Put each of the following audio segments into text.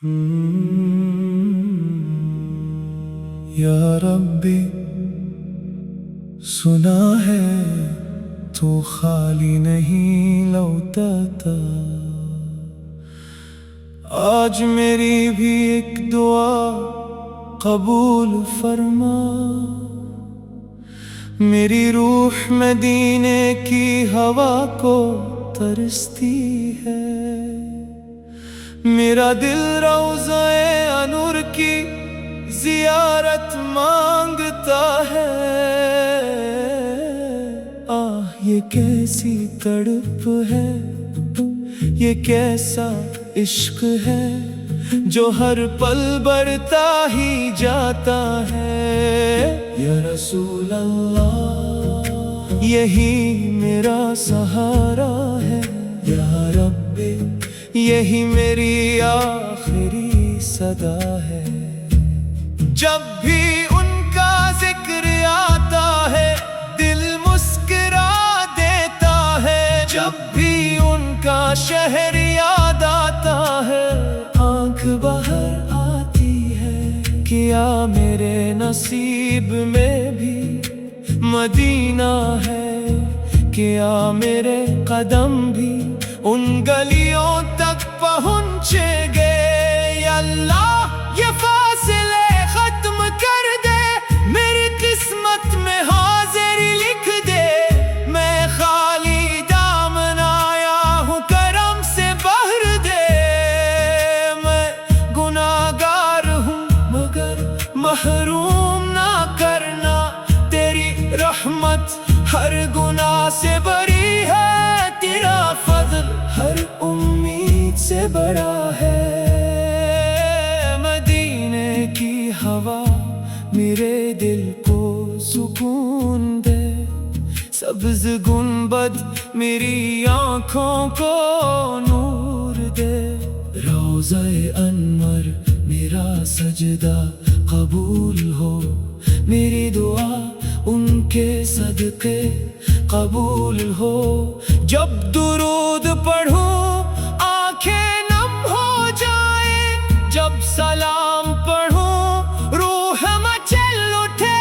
یا ربی سنا ہے تو خالی نہیں لوٹاتا، آج میری بھی ایک دعا قبول فرما، میری روح مدینے کی ہوا کو ترستی ہے، میرا دل روضہ انور کی زیارت مانگتا ہے، یہ کیسی تڑپ ہے، یہ کیسا عشق ہے جو ہر پل بڑھتا ہی جاتا ہے، یا رسول اللہ یہی میرا سہارا ہے، یا ربی یہی میری آخری صدا ہے، جب بھی ان کا ذکر آتا ہے دل مسکرا دیتا ہے، جب بھی ان کا شہر یاد آتا ہے آنکھ باہر آتی ہے، کیا میرے نصیب میں بھی مدینہ ہے، کیا میرے قدم بھی ان گلیوں تک پہنچے گے، یا اللہ یہ فاصلے ختم کر دے، میری قسمت میں حاضری لکھ دے، میں خالی دامن آیا ہوں کرم سے بھر دے، میں گناہگار ہوں مگر محروم نہ کرنا، تیری رحمت ہر گناہ سے بری ہے، تیرا فضل ہر امید سے بڑا ہے، مدینے کی ہوا میرے دل کو سکون دے، سبز گنبد میری آنکھوں کو نور دے، روضہ انور میرا سجدہ قبول ہو، میری دعا ان کے صدقے قبول ہو، جب درود پڑھوں آنکھیں نم ہو جائیں، جب سلام پڑھوں روح مچل اٹھے،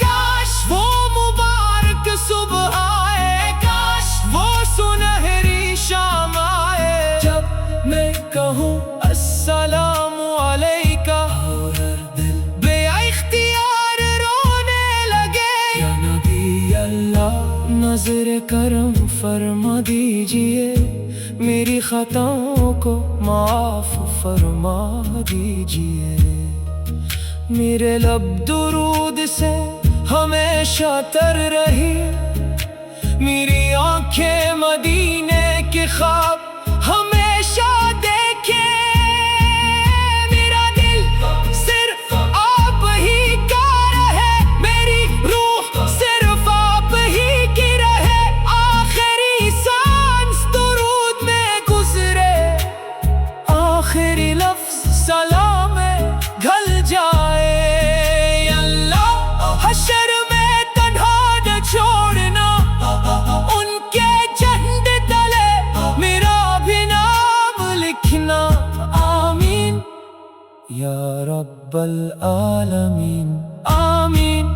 کاش وہ مبارک صبح آئے، کاش وہ سنہری شام آئے، جب میں کہوں السلام علیکہ اور دل بے اختیار رونے لگے، یا نبی اللہ نظر کرم فرما دیجئے، میری خطاؤں کو معاف فرما دیجئے، میرے لب درود سے ہمیشہ تر رہی، میری آنکھیں مدینے کے خواب ہمیشہ دیکھیں، میرا دل صرف آپ ہی کا رہے، میری روح صرف آپ ہی کی رہے، آخری سانس درود میں گزرے، آخری لفظ سلام میں گھل جائے، یا اللہ حشر میں تنہا نہ چھوڑنا، ان کے جھنڈ تلے میرا بھی نام لکھنا، آمین یا رب العالمین، آمین۔